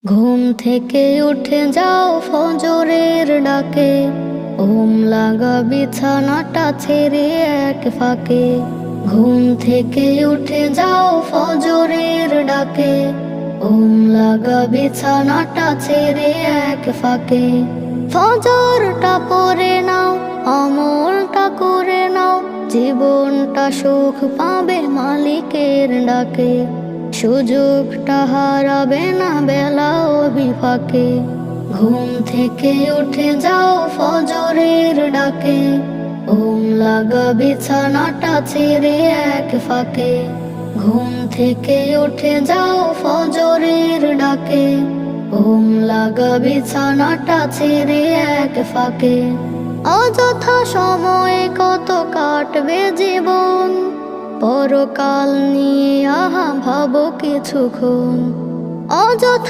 ঘুম থেকে উঠে যাও ফজরের ডাকে, ঘুম লাগা বিছানাটা ছেড়ে এক ফাঁকে। ঘুম থেকে উঠে যাও ফজরের ডাকে, ঘুম লাগা বিছানাটা ছেড়ে এক ফাঁকে। ফজরটা পড়ে নাও, আমলটা করে নাও, জীবনটা সুখ পাবে মালিকের ডাকে। সুযোগটা হারাবে না বেলা বিফাকে। ঘুম থেকে উঠে যাও ফজরের ডাকে, ঘুম লাগা বিছানাটা ছেড়ে এক ফাঁকে। ঘুম থেকে উঠে যাও ফজরের ডাকে, ঘুম লাগা বিছানাটা ছেড়ে এক ফাঁকে। অযথা সময় কত কাটবে জীবন, পরকাল নিয়ে আহা ভাবো কিছুক্ষণ। অযথা